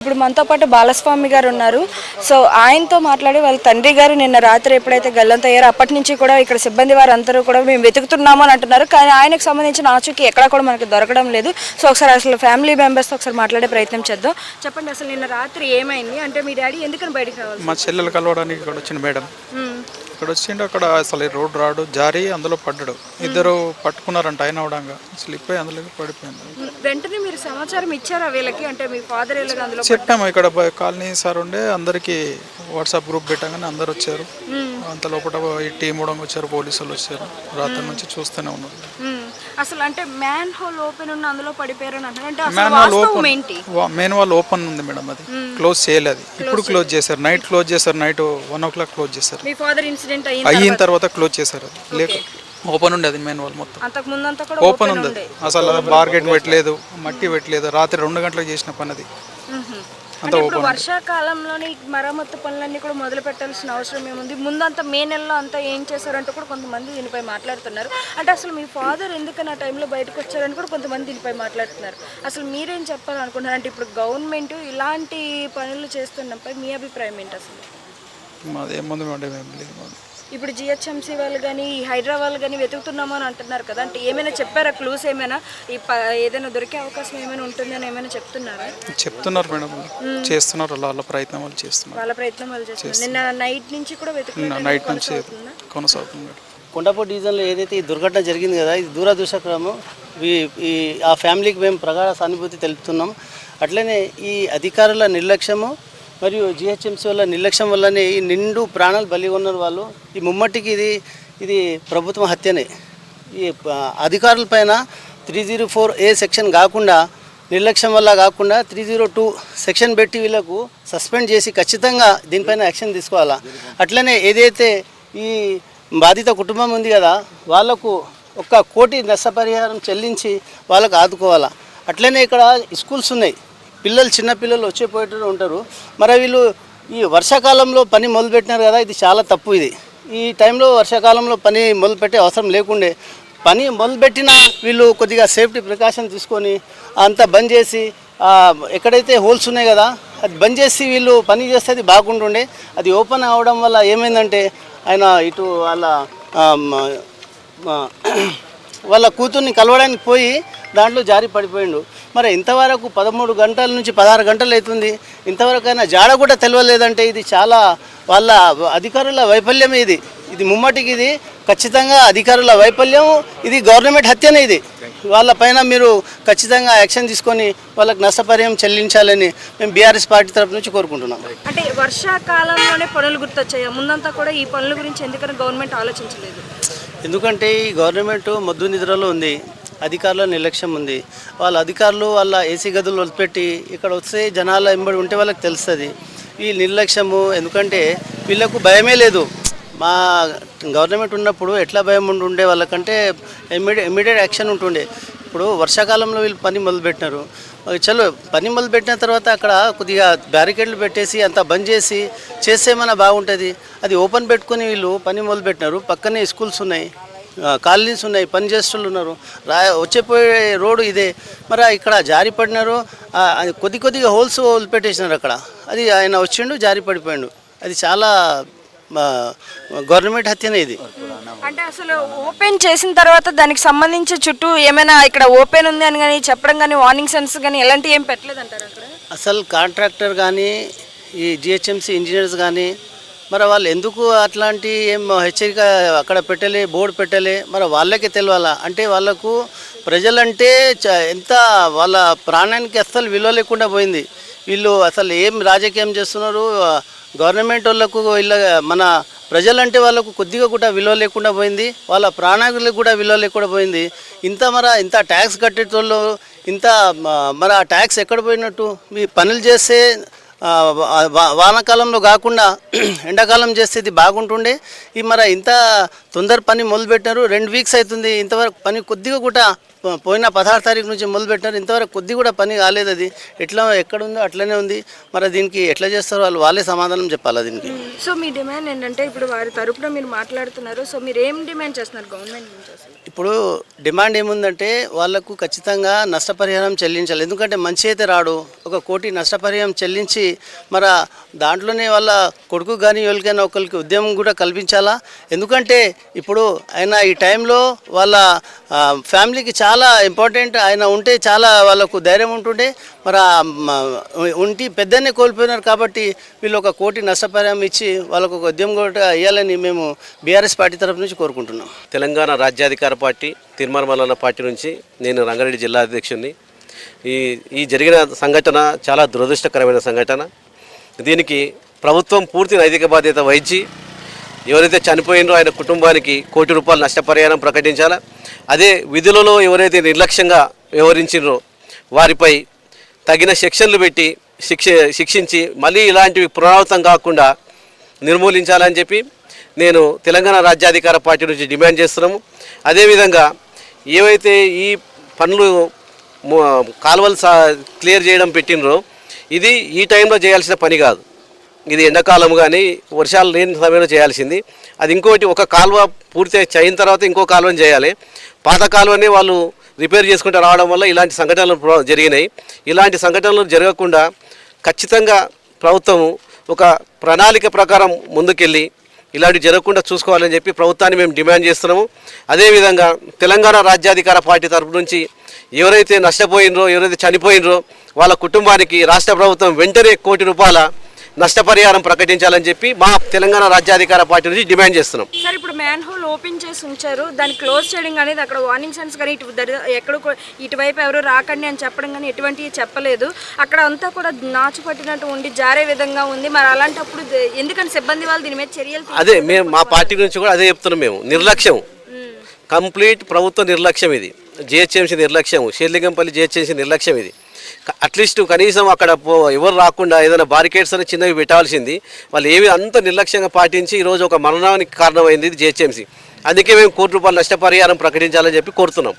ఇప్పుడు మనతో పాటు బాలస్వామి గారు ఉన్నారు. సో ఆయనతో మాట్లాడి వాళ్ళ తండ్రి గారు నిన్న రాత్రి ఎప్పుడైతే గల్లంతయ్యారో అప్పటి నుంచి కూడా ఇక్కడ సిబ్బంది వారందరూ కూడా మేము వెతుకుతున్నాము అని అంటున్నారు. కానీ ఆయనకు సంబంధించిన ఆచూకీ ఎక్కడా కూడా మనకు దొరకడం లేదు. సో ఒకసారి అసలు ఫ్యామిలీ మెంబర్స్తో ఒకసారి మాట్లాడే ప్రయత్నం చేద్దాం. చెప్పండి, అసలు నిన్న రాత్రి ఏమైంది? అంటే మీ డాడీ ఎందుకని బయటకు రావాలి? మా చెల్లెలు కలవడానికి ఇక్కడ వచ్చింది మేడం. ఇక్కడ వచ్చిండు, అక్కడ అసలు రోడ్ రాడు జారి అందులో పడ్డాడు. ఇద్దరు పట్టుకున్నారంట, ఆయన అవడంగా స్లిప్ అయ్యి అందులోకి పడిపోయింది. వెంటనే మీరు సమాచారం ఇచ్చారా వీళ్ళకి? అంటే మీ ఫాదర్ అందులో చెప్పాము, ఇక్కడ కాలనీ సార్ ఉండే అందరికి వాట్సాప్ గ్రూప్ పెట్టగానే అందరు వచ్చారు. అంత లోపల ఈ టీం కూడా వచ్చారు, పోలీసులు వచ్చారు. రాత్రి నుంచి చూస్తూనే ఉన్నారు. అసలు అంటే మ్యాన్ హోల్ ఓపెన్ ఉన్న అందులో పడిపోయారని అంటారు. అంటే man whole open, main wall open ఉంది మేడం, అది క్లోజ్ చేయలేదు. ఇప్పుడు క్లోజ్ చేశారు, నైట్ క్లోజ్ చేశారు. నైట్ 1 o'clock క్లోజ్ చేశారు. మీ ఫాదర్ ఇన్సిడెంట్ అయిన తర్వాత క్లోజ్ చేశారు. లేక ఓపెన్ ఉండేది మెయిన్ వాల్ మొత్తం. అంతకు ముందంతా కూడా ఓపెన్ ఉంది. అసలు బార్గెట్ పెట్టలేదు, మట్టి పెట్టలేదు. రాత్రి 2 గంటలకు చేసిన పని అది. ఇప్పుడు వర్షాకాలంలోని మరమ్మత్తు పనులన్నీ కూడా మొదలు పెట్టాల్సిన అవసరం ఏముంది? ముందంతా మే నెలలో అంతా ఏం చేశారంటే కూడా కొంతమంది దీనిపై మాట్లాడుతున్నారు. అంటే అసలు మీ ఫాదర్ ఎందుకని ఆ టైంలో బయటకు వచ్చారని కూడా కొంతమంది దీనిపై మాట్లాడుతున్నారు. అసలు మీరేం చెప్పాలనుకుంటున్నారు? అంటే ఇప్పుడు గవర్నమెంట్ ఇలాంటి పనులు చేస్తున్నపై మీ అభిప్రాయం ఏంటి? అసలు మాదేముంది మేడం, ఏం లేదు. ఇప్పుడు జిహెచ్ఎంసీ వాళ్ళు కానీ హైదరాబాద్ కానీ వెతుకుతున్నామో అని అంటున్నారు కదా, అంటే ఏమైనా చెప్పారా? క్లూస్ ఏమైనా ఏదైనా దొరికే అవకాశం ఏమైనా ఉంటుందని ఏమైనా చెప్తున్నారా? చెప్తున్నారు మేడం, చేస్తున్నారు. వాళ్ళ ప్రయత్నం వాళ్ళు చేస్తున్నారు. వాళ్ళ ప్రయత్నం వాళ్ళు చేస్తున్నారు. నిన్న నైట్ నుంచి కూడా వెతుకుతున్నారు. నైట్ నుంచి కొనసాగుతుంది. కొండాపూర్ డివిజన్లో ఏదైతే ఈ దుర్ఘటన జరిగింది కదా, ఇది దురదృష్టకరము. ఆ ఫ్యామిలీకి మేము ప్రగాఢ సానుభూతి తెలుపుతున్నాం. అట్లనే ఈ అధికారుల నిర్లక్ష్యము మరియు జిహెచ్ఎంసీ వల్ల నిర్లక్ష్యం వల్లనే ఈ నిండు ప్రాణాలు బలి ఉన్నారు వాళ్ళు. ఈ ముమ్మటికి ఇది ప్రభుత్వం హత్యనే. ఈ అధికారుల పైన 304A సెక్షన్ కాకుండా, నిర్లక్ష్యం వల్ల కాకుండా 302 సెక్షన్ పెట్టి వీళ్ళకు సస్పెండ్ చేసి ఖచ్చితంగా దీనిపైన యాక్షన్ తీసుకోవాలా. అట్లనే ఏదైతే ఈ బాధిత కుటుంబం ఉంది కదా, వాళ్లకు 1 కోటి నష్టపరిహారం చెల్లించి వాళ్ళకు ఆదుకోవాలా. అట్లనే ఇక్కడ స్కూల్స్ ఉన్నాయి, పిల్లలు చిన్నపిల్లలు వచ్చేపోయేటట్టు ఉంటారు. మరి వీళ్ళు ఈ వర్షాకాలంలో పని మొదలుపెట్టినారు కదా, ఇది చాలా తప్పు. ఇది ఈ టైంలో వర్షాకాలంలో పని మొదలుపెట్టే అవసరం లేకుండే. పని మొదలుపెట్టినా వీళ్ళు కొద్దిగా సేఫ్టీ ప్రికాషన్ తీసుకొని అంతా బంద్ చేసి, ఎక్కడైతే హోల్స్ ఉన్నాయి కదా అది బంద్ చేసి వీళ్ళు పని చేస్తే అది బాగుంటుండే. అది ఓపెన్ అవ్వడం వల్ల ఏమైందంటే ఆయన ఇటు వాళ్ళ కూతుర్ని కలవడానికి పోయి దాంట్లో జారి పడిపోయిండు. మరి ఇంతవరకు 13 గంటల నుంచి 16 గంటలు అవుతుంది, ఇంతవరకైనా జాడ కూడా తెలియలేదంటే ఇది చాలా వాళ్ళ అధికారుల వైఫల్యమే. ఇది ముమ్మటికి ఇది ఖచ్చితంగా అధికారుల వైఫల్యం. ఇది గవర్నమెంట్ హత్యనే. ఇది వాళ్ళ పైన మీరు ఖచ్చితంగా యాక్షన్ తీసుకొని వాళ్ళకి నష్టపరిహారం చెల్లించాలని మేము బీఆర్ఎస్ పార్టీ తరఫు నుంచి కోరుకుంటున్నాం. అంటే వర్షాకాలంలోనే పనులు గుర్తొచ్చాయి, ముందంతా కూడా ఈ పనుల గురించి ఎందుకని గవర్నమెంట్ ఆలోచించలేదు? ఎందుకంటే ఈ గవర్నమెంట్ మొద్దు నిద్రలో ఉంది, అధికారుల నిర్లక్ష్యం ఉంది. వాళ్ళ అధికారులు వాళ్ళ ఏసీ గదులు వదిలిపెట్టి ఇక్కడ వస్తే జనాల వెంబడి ఉంటే వాళ్ళకి తెలుస్తుంది ఈ నిర్లక్ష్యము. ఎందుకంటే వీళ్ళకు భయమే లేదు. మా గవర్నమెంట్ ఉన్నప్పుడు ఎట్లా భయం ఉండే వాళ్ళకంటే ఇమ్మీడియట్ యాక్షన్ ఉంటుండే. ఇప్పుడు వర్షాకాలంలో వీళ్ళు పని మొదలుపెట్టినారు. చలో పని మొదలుపెట్టిన తర్వాత అక్కడ కొద్దిగా బ్యారికేడ్లు పెట్టేసి అంతా బంద్ చేసి చేస్తే మన బాగుంటుంది. అది ఓపెన్ పెట్టుకుని వీళ్ళు పని మొదలుపెట్టినారు. పక్కనే స్కూల్స్ ఉన్నాయి, కాలనీస్ ఉన్నాయి, పని చేసేవాళ్ళు ఉన్నారు. వచ్చేపోయే రోడ్డు ఇదే. మరి ఇక్కడ జారి పడినారు, కొద్దిగా హోల్స్ వదిలిపెట్టేసినారు అక్కడ. అది ఆయన వచ్చిండు, జారి పడిపోయాడు. అది చాలా గవర్నమెంట్ హత్యనే ఇది. అంటే అసలు ఓపెన్ చేసిన తర్వాత దానికి సంబంధించి చుట్టూ ఏమైనా ఇక్కడ ఓపెన్ ఉంది అని కానీ చెప్పడం కానీ వార్నింగ్ సైన్స్ కానీ ఎలాంటివి ఏం పెట్టలేదు అంటారు అక్కడ? అసలు కాంట్రాక్టర్ కానీ ఈ జిహెచ్ఎంసీ ఇంజనీర్స్ కానీ మరి వాళ్ళు ఎందుకు అట్లాంటి ఏం హెచ్చరిక అక్కడ పెట్టలే, బోర్డు పెట్టలే? మరి వాళ్ళకే తెలియాలా. అంటే వాళ్ళకు ప్రజలంటే ఎంత వాళ్ళ ప్రాణానికి అస్సలు విలువ లేకుండా పోయింది. వీళ్ళు అసలు ఏం రాజకీయం చేస్తున్నారు? గవర్నమెంట్ వాళ్ళకు మన ప్రజలంటే వాళ్ళకు కొద్దిగా కూడా విలువ లేకుండా పోయింది. వాళ్ళ ప్రాణాలకు కూడా విలువ లేకుండా పోయింది. ఇంత ట్యాక్స్ కట్టేటోళ్ళు మరి ఆ ట్యాక్స్ ఎక్కడ పోయినట్టు? మీ పనులు చేస్తే వానాకాలంలో కాకుండా ఎండాకాలం చేస్తే ఇది బాగుంటుండే. మరి ఇంత తొందర పని మొదలుపెట్టినారు. 2 వీక్స్ అవుతుంది, ఇంతవరకు పని కొద్దిగా కూడా పోయిన 16 తారీఖు నుంచి మొదలుపెట్టినారు. ఇంతవరకు కొద్ది కూడా పని కాలేదు. అది ఎక్కడుందో అట్లనే ఉంది. మరి దీనికి ఎట్లా చేస్తారో వాళ్ళే సమాధానం చెప్పాలి దీనికి. సో మీ డిమాండ్ ఏంటంటే ఇప్పుడు వారి తరపున మీరు మాట్లాడుతున్నారు. సో మీరు ఏం డిమాండ్ చేస్తున్నారు గవర్నమెంట్ నుంచి? ఇప్పుడు డిమాండ్ ఏముందంటే వాళ్ళకు ఖచ్చితంగా నష్టపరిహారం చెల్లించాలి. ఎందుకంటే మంచి అయితే రాడు, 1 కోటి నష్టపరిహారం చెల్లించి మరి దాంట్లోనే వాళ్ళ కొడుకు కానీ ఎవరికైనా ఒకరికి ఉద్యమం కూడా కల్పించాలా. ఎందుకంటే ఇప్పుడు ఆయన ఈ టైంలో వాళ్ళ ఫ్యామిలీకి చాలా ఇంపార్టెంట్, ఆయన ఉంటే చాలా వాళ్ళకు ధైర్యం ఉంటుండే. మరి ఉంటి పెద్దనే కోల్పోయినారు కాబట్టి వీళ్ళు 1 కోటి నష్టపరిహారం ఇచ్చి వాళ్ళకు ఒక ఉద్యమం కూడా ఇవ్వాలని మేము బీఆర్ఎస్ పార్టీ తరఫు నుంచి కోరుకుంటున్నాం. తెలంగాణ రాజ్యాధికార పార్టీ తిరుమల మల్లన్న పార్టీ నుంచి నేను రంగారెడ్డి జిల్లా అధ్యక్షుడిని. ఈ జరిగిన సంఘటన చాలా దురదృష్టకరమైన సంఘటన. దీనికి ప్రభుత్వం పూర్తి నైతిక బాధ్యత వహించి ఎవరైతే చనిపోయినో ఆయన కుటుంబానికి ₹1 కోటి నష్టపరిహారం ప్రకటించాలా. అదే విధులలో ఎవరైతే నిర్లక్ష్యంగా వ్యవహరించినో వారిపై తగిన సెక్షన్లు పెట్టి శిక్షించి మళ్ళీ ఇలాంటివి పునరావృతం కాకుండా నిర్మూలించాలని చెప్పి నేను తెలంగాణ రాజ్యాధికార పార్టీ నుంచి డిమాండ్ చేస్తున్నాము. అదేవిధంగా ఏవైతే ఈ పనులు కాలువలు క్లియర్ చేయడం పెట్టినరో ఇది ఈ టైంలో చేయాల్సిన పని కాదు. ఇది ఎండాకాలం కానీ వర్షాలు లేని సమయంలో చేయాల్సింది. అది ఇంకోటి, ఒక కాలువ పూర్తి అయిన తర్వాత ఇంకో కాలువని చేయాలి. పాత కాలువని వాళ్ళు రిపేర్ చేసుకుంటూ రావడం వల్ల ఇలాంటి సంఘటనలు జరిగినాయి. ఇలాంటి సంఘటనలు జరగకుండా ఖచ్చితంగా ప్రభుత్వం ఒక ప్రణాళిక ప్రకారం ముందుకెళ్ళి ఇలాంటివి జరగకుండా చూసుకోవాలని చెప్పి ప్రభుత్వాన్ని మేము డిమాండ్ చేస్తున్నాము. అదేవిధంగా తెలంగాణ రాజ్యాధికార పార్టీ తరపు నుంచి ఎవరైతే నష్టపోయినరో ఎవరైతే చనిపోయినరో వాళ్ళ కుటుంబానికి రాష్ట్ర ప్రభుత్వం వెంటనే ₹1 కోటి నష్టపరిహారం ప్రకటించాలని చెప్పి మా తెలంగాణ రాజ్యాధికార పార్టీ నుంచి డిమాండ్ చేస్తున్నాం. సార్, ఇప్పుడు మ్యాన్ హోల్ ఓపెన్ చేసి ఉంచారు, దాన్ని క్లోజ్ చేయడం అనేది అక్కడ వార్నింగ్ సైన్స్ కానీ ఎక్కడ ఇటువైపు ఎవరు రాకండి అని చెప్పడం కానీ ఎటువంటివి చెప్పలేదు. అక్కడ అంతా కూడా నాచు పట్టినట్టు ఉండి జారే విధంగా ఉంది. మరి అలాంటప్పుడు ఎందుకని సిబ్బంది వాళ్ళు దీని మీద చర్యలు అదే మేము మా పార్టీ నుంచి కూడా అదే చెప్తున్నాం. మేము నిర్లక్ష్యం, కంప్లీట్ ప్రభుత్వ నిర్లక్ష్యం, ఇది జిహెచ్ఎంసీ నిర్లక్ష్యం, షేర్లింగంపల్లి జిహెచ్ఎంసీ నిర్లక్ష్యం. ఇది అట్లీస్ట్ కనీసం అక్కడ ఎవరు రాకుండా ఏదైనా బారికేడ్స్ అని చిన్నవి పెట్టాల్సింది. వాళ్ళు ఏవి అంత నిర్లక్ష్యంగా పాటించి ఈరోజు ఒక మరణానికి కారణమైంది ఇది జిహెచ్ఎంసీ. అందుకే మేము ₹1 కోటి నష్టపరిహారం ప్రకటించాలని చెప్పి కోరుతున్నాం.